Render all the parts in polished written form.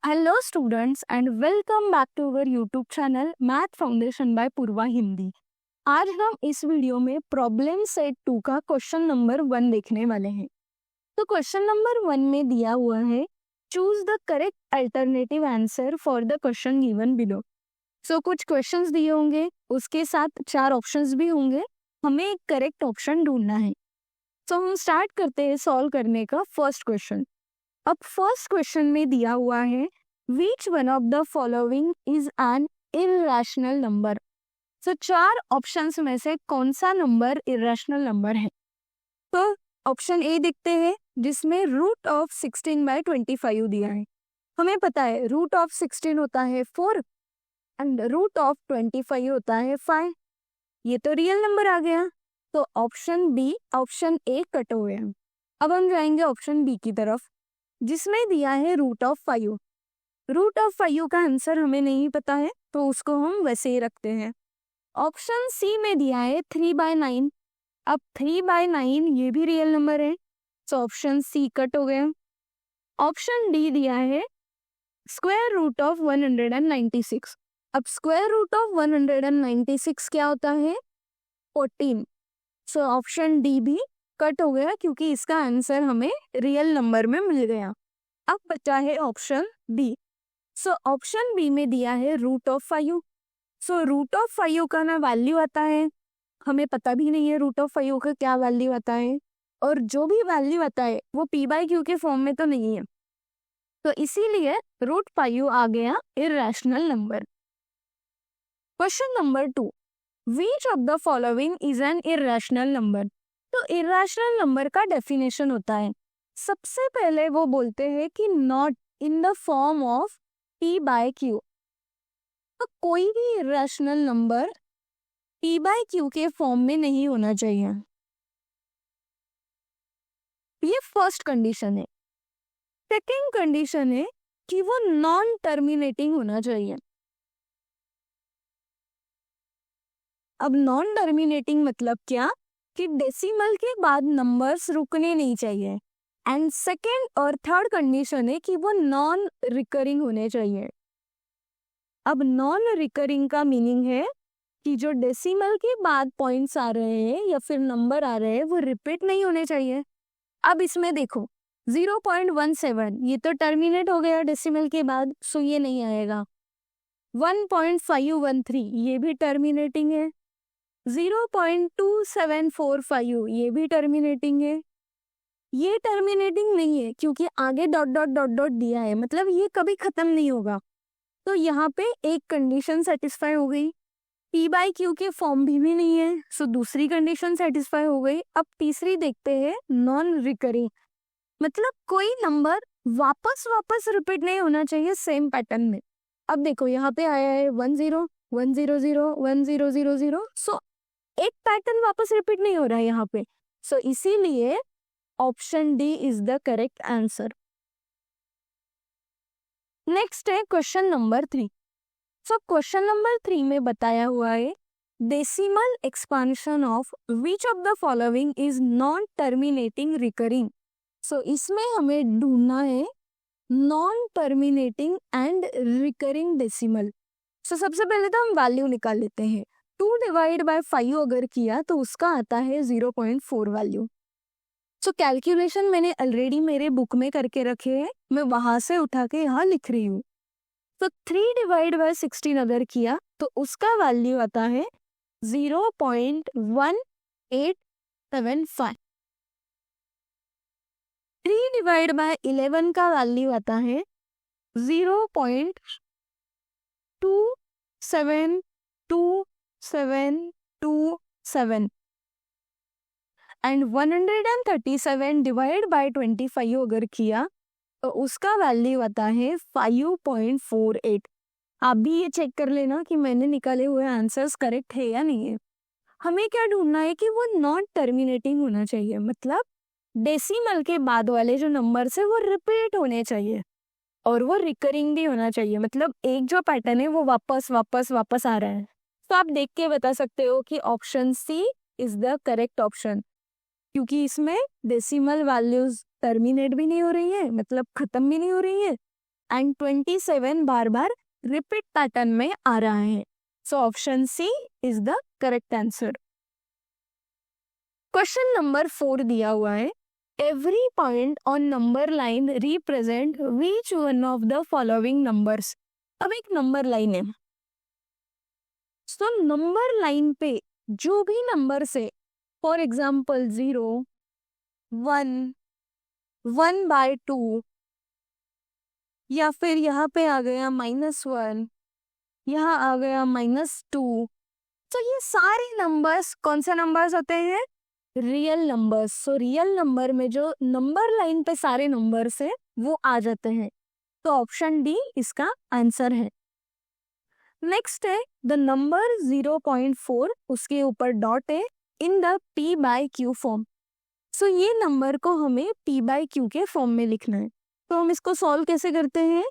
Hello students and welcome back to our YouTube channel math foundation by Purva Hindi. आज हम इस video में problem set 2 का क्वेश्चन नंबर 1 देखने वाले हैं। तो क्वेश्चन नंबर 1 में दिया हुआ है choose the correct alternative answer for the question given below. So कुछ क्वेश्चंस दिए होंगे, उसके साथ 4 ऑप्शंस भी होंगे, हमें एक करेक्ट ऑप्शन ढूंढना है। तो हम स्टार्ट करते हैं सॉल्व करने का फर्स्ट क्वेश्चन। अब फर्स्ट क्वेश्चन में दिया हुआ है which one of the following is an irrational number. So 4 options में से कौन सा नंबर इररेशनल नंबर है? तो ऑप्शन ए देखते हैं जिसमें रूट ऑफ 16/25 दिया है। हमें पता है रूट ऑफ 16 होता है 4 एंड रूट ऑफ 25 होता है 5। ये तो रियल नंबर आ गया, तो option B option A cut हो गया। अब हम जाएंगे ऑप्शन बी की तरफ जिसमें दिया है रूट ऑफ 5। रूट ऑफ 5 का आंसर हमें नहीं पता है तो उसको हम वैसे ही रखते हैं। ऑप्शन सी में दिया है 3/9। अब 3/9 ये भी रियल नंबर है, तो ऑप्शन सी कट हो गया। ऑप्शन डी दिया है स्क्वायर रूट ऑफ 196। अब स्क्वायर रूट ऑफ 196 क्या होता है? 14। सो ऑप्शन डी भी कट हो गया क्योंकि इसका आंसर हमें रियल नंबर में मिल गया। अब बचा है option B. So option B में दिया है root of 5। So root of 5 का ना वैल्यू आता है, हमें पता भी नहीं है रूट ऑफ 5 का क्या वैल्यू आता है, और जो भी वैल्यू आता है वो p/q के फॉर्म में तो नहीं है, तो इसीलिए रूट 5 आ गया irrational number. Question number 2, which of the following is an irrational number. तो इररेशनल नंबर का डेफिनेशन होता है, सबसे पहले वो बोलते हैं कि not in the form of p/q। तो कोई भी इररेशनल नंबर p/q के फॉर्म में नहीं होना चाहिए, ये फर्स्ट कंडीशन है। सेकेंड कंडीशन है कि वो नॉन टर्मिनेटिंग होना चाहिए। अब नॉन टर्मिनेटिंग मतलब क्या कि डेसिमल के बाद नंबर्स रुकने नहीं चाहिए। एंड सेकेंड और थर्ड कंडीशन है कि वो नॉन रिकरिंग होने चाहिए। अब नॉन रिकरिंग का मीनिंग है कि जो डेसिमल के बाद पॉइंट्स आ रहे हैं या फिर नंबर आ रहे हैं वो रिपीट नहीं होने चाहिए। अब इसमें देखो 0.17 ये तो टर्मिनेट हो गया डेसिमल के बाद, सो ये नहीं आएगा। 1.513 ये भी टर्मिनेटिंग है। 0.2745 ये भी टर्मिनेटिंग है। ये टर्मिनेटिंग नहीं है क्योंकि आगे डॉट डॉट डॉट डॉट दिया है, मतलब ये कभी खत्म नहीं होगा। तो यहाँ पे एक कंडीशन सेटिस्फाई हो गई, p/q के फॉर्म भी नहीं है, सो दूसरी कंडीशन सेटिस्फाई हो गई। अब तीसरी देखते हैं नॉन रिकरिंग, मतलब कोई नंबर वापस वापस रिपीट नहीं होना चाहिए सेम पैटर्न में। अब देखो यहाँ पे आया है 10 100 1000, सो एक पैटर्न वापस रिपीट नहीं हो रहा है यहाँ पे, सो इसीलिए option D is the correct answer. Next है question number 3। So question number 3 में बताया हुआ है decimal expansion of which of the following is non terminating recurring. So इसमें हमें ढूंढना है non terminating and recurring decimal. So सबसे पहले तो हम वैल्यू निकाल लेते हैं। 2/5 अगर किया तो उसका आता है 0.4 वैल्यू। सो कैलकुलेशन मैंने ऑलरेडी मेरे बुक में करके रखे हैं, मैं वहां से उठा के यहाँ लिख रही हूँ। तो 3/16 अगर किया तो उसका वैल्यू आता है 0.1875। 3/11 का वैल्यू आता है 0.2722727 एंड 137 अगर किया तो उसका वैल्यू आता है 5.48। आप भी ये चेक कर लेना कि मैंने निकाले हुए आंसर्स करेक्ट है या नहीं है। हमें क्या ढूंढना है कि वो नॉन टर्मिनेटिंग होना चाहिए, मतलब डेसिमल के बाद वाले जो नंबर्स है वो रिपीट होने चाहिए और वो रिकरिंग भी होना चाहिए, मतलब एक जो पैटर्न है वो वापस वापस वापस आ रहा है। तो आप देख के बता सकते हो कि option C is the correct option, क्योंकि इसमें डेसिमल वैल्यूज टर्मिनेट भी नहीं हो रही है, मतलब खत्म भी नहीं हो रही है, एंड 27 बार बार रिपीट पैटर्न में आ रहा है। So option C is the correct answer. Question number 4 दिया हुआ है, every point on number line represent which one of the following numbers. अब एक नंबर लाइन है, सो नंबर लाइन पे जो भी नंबर से, फॉर एग्जाम्पल 0, 1, 1/2, या फिर यहाँ पे आ गया -1, यहाँ आ गया -2, तो ये सारे नंबर्स कौन से नंबर्स होते हैं? Real numbers. So real number में जो नंबर लाइन पे सारे नंबर्स है वो आ जाते हैं, तो ऑप्शन डी इसका आंसर है। नेक्स्ट है द नंबर 0.4, उसके ऊपर डॉट है, इन द p/q फॉर्म। सो ये नंबर को हमें p/q के फॉर्म में लिखना है, तो हम इसको सॉल्व कैसे करते हैं?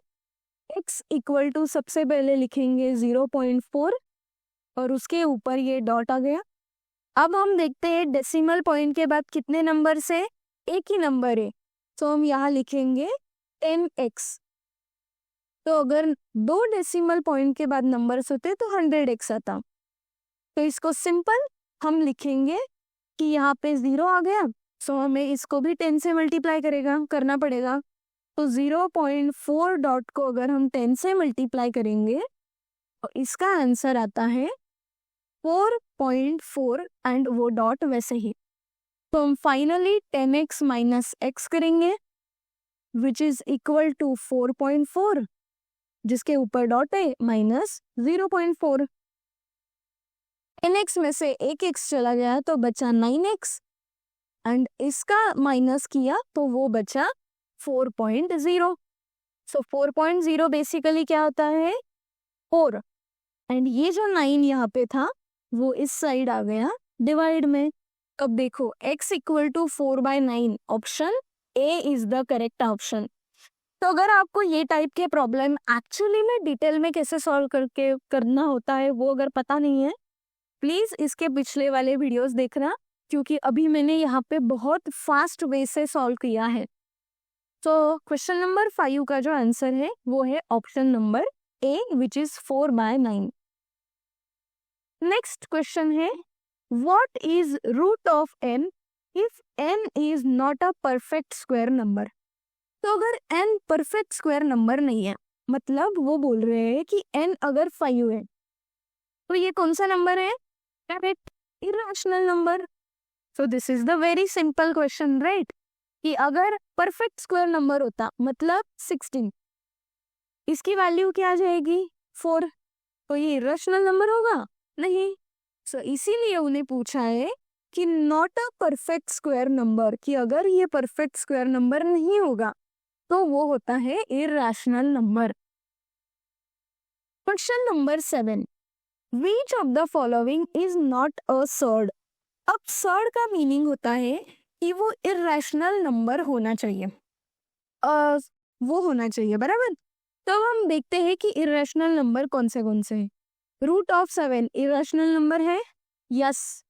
x इक्वल टू सबसे पहले लिखेंगे 0.4 और उसके ऊपर ये डॉट आ गया। अब हम देखते हैं डेसिमल पॉइंट के बाद कितने नंबर से, एक ही नंबर है, तो हम यहाँ लिखेंगे 10x। तो अगर 2 डेसिमल पॉइंट के बाद नंबर्स होते तो 100x आता। तो इसको सिंपल हम लिखेंगे कि यहाँ पे 0 आ गया, सो हमें इसको भी 10 से मल्टीप्लाई करना पड़ेगा। तो 0.4 डॉट को अगर हम 10 से मल्टीप्लाई करेंगे तो इसका आंसर आता है 4.4 एंड वो डॉट वैसे ही। तो हम फाइनली 10x माइनस x करेंगे विच इज इक्वल टू 4.4, जिसके ऊपर डॉट है माइनस 0.4। nx में से एक x चला गया तो बचा 9x एंड इसका माइनस किया तो वो बचा 4.0। सो 4.0 बेसिकली क्या होता है? 4, एंड ये जो 9 यहाँ पे था वो इस साइड आ गया डिवाइड में। अब देखो x equal to 4/9, option A is the correct option. तो अगर आपको ये टाइप के प्रॉब्लम एक्चुअली में डिटेल में कैसे सॉल्व करके करना होता है वो अगर पता नहीं है, प्लीज इसके पिछले वाले वीडियोस देखना, क्योंकि अभी मैंने यहाँ पे बहुत फास्ट वे से सॉल्व किया है। तो क्वेश्चन नंबर 5 का जो आंसर है वो है option number A which is 4/9। Next question है, what is root of n if n is not a perfect square number. तो अगर n परफेक्ट स्क्वायर नंबर नहीं है, मतलब वो बोल रहे हैं कि n अगर 5 है तो ये कौन सा नंबर है? Correct, irrational number. So this is the very simple question, right? कि अगर परफेक्ट स्क्वायर नंबर होता मतलब 16, इसकी वैल्यू क्या आ जाएगी? 4, तो ये इरेशनल नंबर होगा? नहीं। सो इसीलिए उन्हें पूछा है कि not a perfect square number, कि अगर ये परफेक्ट स्क्वायर नंबर नहीं होगा तो वो होता है irrational number. Question number 7, Which of the following is not a surd? अब सर्ड का मीनिंग होता है कि वो इरेशनल नंबर होना चाहिए, वो होना चाहिए, बराबर। तो अब हम देखते हैं कि इरेशनल नंबर कौन से हैं। रूट ऑफ 7 इरेशनल नंबर है, यस,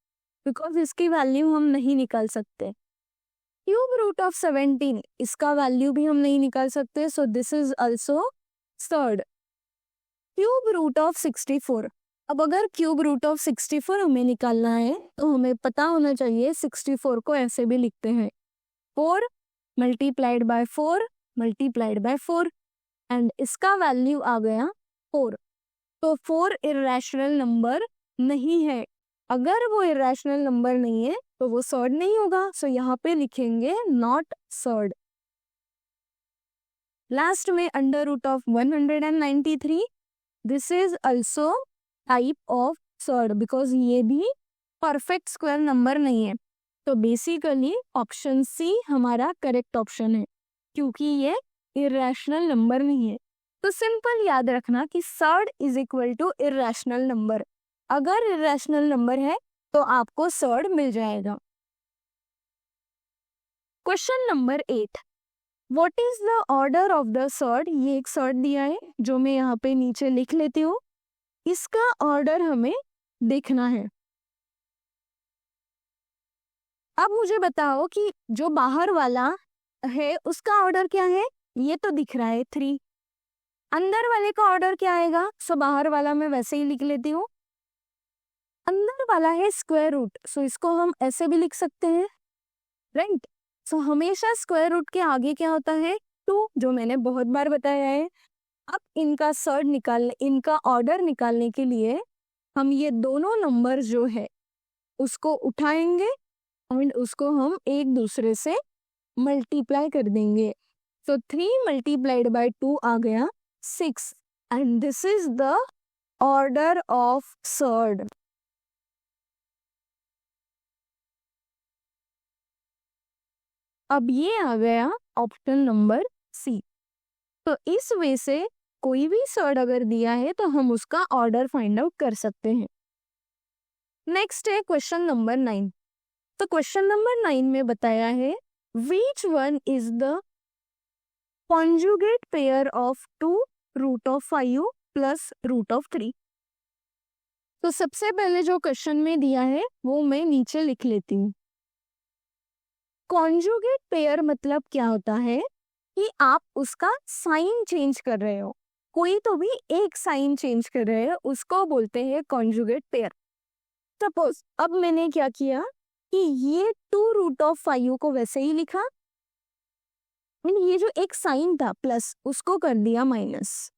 बिकॉज इसकी वैल्यू हम नहीं निकाल सकते। क्यूब रूट ऑफ 17, इसका वैल्यू भी हम नहीं निकाल सकते, so this is also surd. Cube root of 64, अब अगर क्यूब रूट ऑफ 64 हमें निकालना है तो हमें पता होना चाहिए 64 को ऐसे भी लिखते हैं 4 multiplied by 4 multiplied by 4, and इसका वैल्यू आ गया 4। तो 4 इरेशनल नंबर नहीं है। अगर वो इरेशनल नंबर नहीं है तो वो सर्ड नहीं होगा, सो यहाँ पे लिखेंगे नॉट सर्ड। लास्ट में under root of 193, this is also type of surd, because ये भी परफेक्ट स्क्वायर नंबर नहीं है। तो बेसिकली ऑप्शन सी हमारा करेक्ट ऑप्शन है, क्योंकि ये इरेशनल नंबर नहीं है। तो सिंपल याद रखना कि surd is equal to irrational number. अगर इरेशनल नंबर है तो आपको सर्ड मिल जाएगा। Question number 8, what is the order of the surd. ये एक सर्ड दिया है जो मैं यहाँ पे नीचे लिख लेती हूँ, इसका ऑर्डर हमें देखना है। अब मुझे बताओ कि जो बाहर वाला है उसका ऑर्डर क्या है। ये तो दिख रहा है 3, अंदर वाले का ऑर्डर क्या आएगा? सो बाहर वाला मैं वैसे ही लिख लेती हूँ। अंदर वाला है स्क्वायर रूट, सो इसको हम ऐसे भी लिख सकते हैं, राइट। सो हमेशा स्क्वायर रूट के आगे क्या होता है? 2, जो मैंने बहुत बार बताया है। अब इनका ऑर्डर निकालने के लिए हम ये दोनों नंबर जो है उसको उठाएंगे एंड उसको हम एक दूसरे से मल्टीप्लाई कर देंगे। तो 3 मल्टीप्लाइड बाय 2 आ गया 6 and this is the order of surd. अब ये आ गया ऑप्शन नंबर सी। तो इस वे से कोई भी सर्ड अगर दिया है तो हम उसका ऑर्डर फाइंड आउट कर सकते हैं। नेक्स्ट है क्वेश्चन नंबर 9। तो क्वेश्चन नंबर 9 में बताया है which one is the conjugate pair of 2 root of 5 plus root of 3। तो सबसे पहले जो क्वेश्चन में दिया है वो मैं नीचे लिख लेती हूँ। कॉन्जुगेट पेयर मतलब क्या होता है कि आप उसका साइन चेंज कर रहे हो, कोई तो भी एक साइन चेंज कर रहे हो, उसको बोलते हैं कॉन्जुगेट पेयर। सपोज अब मैंने क्या किया कि ये 2 रूट ऑफ 5 को वैसे ही लिखा, ये जो एक साइन था प्लस उसको कर दिया माइनस।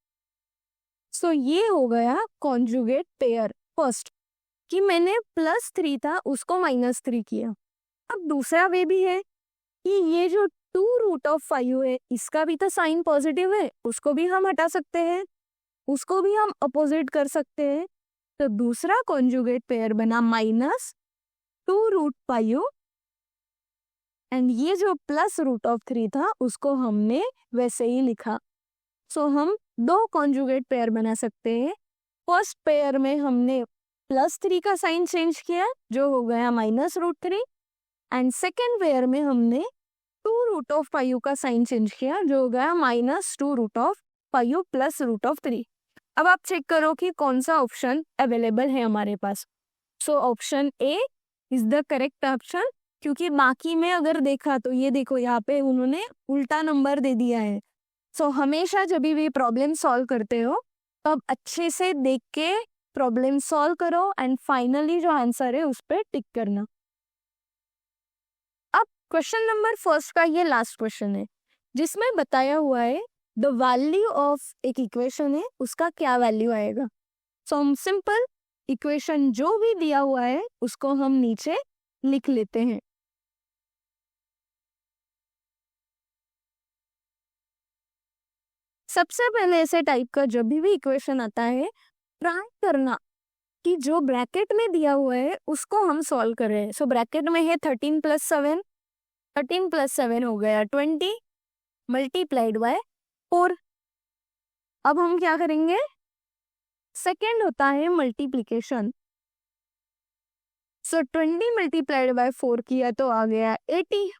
सो ये हो गया कॉन्जुगेट पेयर। फर्स्ट कि मैंने +3 था उसको -3 किया। अब दूसरा वे भी है कि ये जो 2 रूट ऑफ 5 है इसका भी तो साइन पॉजिटिव है, उसको भी हम हटा सकते हैं, उसको भी हम अपोजिट कर सकते हैं। तो दूसरा कॉन्जुगेट पेयर बना -2 रूट 5 एंड ये जो प्लस रूट ऑफ 3 था उसको हमने वैसे ही लिखा। सो हम 2 कॉन्जुगेट पेयर बना सकते हैं। फर्स्ट पेयर में हमने +3 का साइन चेंज किया जो हो गया -√3 एंड सेकेंड पेयर में हमने 2 रूट ऑफ 5 का साइन चेंज किया जो हो गया -2 root of 5 plus root of 3। अब आप चेक करो कि कौन सा ऑप्शन अवेलेबल है हमारे पास। So option A is the correct option, क्योंकि बाकी में अगर देखा तो ये देखो यहाँ पे उन्होंने उल्टा नंबर दे दिया है। सो हमेशा जब भी प्रॉब्लम सॉल्व करते हो तब अच्छे से देख के प्रॉब्लम सॉल्व करो एंड फाइनली जो आंसर है उस पर टिक करना। अब क्वेश्चन नंबर फर्स्ट का ये लास्ट क्वेश्चन है जिसमें बताया हुआ है द वैल्यू ऑफ एक इक्वेशन है उसका क्या वैल्यू आएगा। सो हम सिंपल इक्वेशन जो भी दिया हुआ है उसको हम नीचे लिख लेते हैं। सबसे पहले ऐसे टाइप का जब भी इक्वेशन आता है ट्राई करना कि जो ब्रैकेट में दिया हुआ है उसको हम सॉल्व कर रहे हैं। सो ब्रैकेट में है 13 + 7, 13 + 7 हो गया 20 मल्टीप्लाइड बाय 4। अब हम क्या करेंगे, सेकेंड होता है मल्टीप्लीकेशन। सो 20 मल्टीप्लाइड बाय 4 किया तो आ गया 80।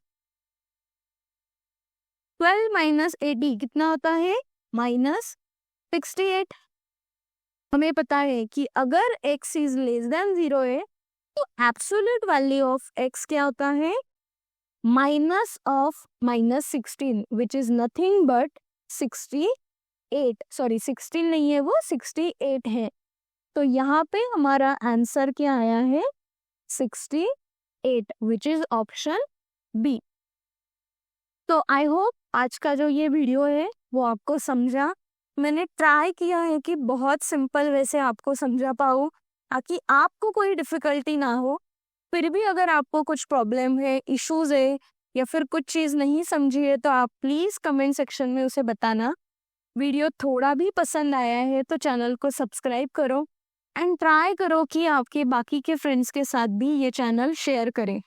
12 - 80 कितना होता है? -68। हमें पता है कि अगर x इज लेस देन 0 है तो एब्सोल्यूट वैल्यू ऑफ x क्या होता है? -16 which is nothing but 68। Sorry 16 नहीं है वो 68 है। तो यहाँ पे हमारा आंसर क्या आया है? 68 विच इज ऑप्शन बी। तो आई होप आज का जो ये वीडियो है वो आपको समझा। मैंने ट्राई किया है कि बहुत सिंपल वैसे आपको समझा पाऊँ ताकि आपको कोई डिफिकल्टी ना हो। फिर भी अगर आपको कुछ प्रॉब्लम है, इश्यूज है या फिर कुछ चीज़ नहीं समझी है तो आप प्लीज़ कमेंट सेक्शन में उसे बताना। वीडियो थोड़ा भी पसंद आया है तो चैनल को सब्सक्राइब करो एंड ट्राई करो कि आपके बाकी के फ्रेंड्स के साथ भी ये चैनल शेयर करें।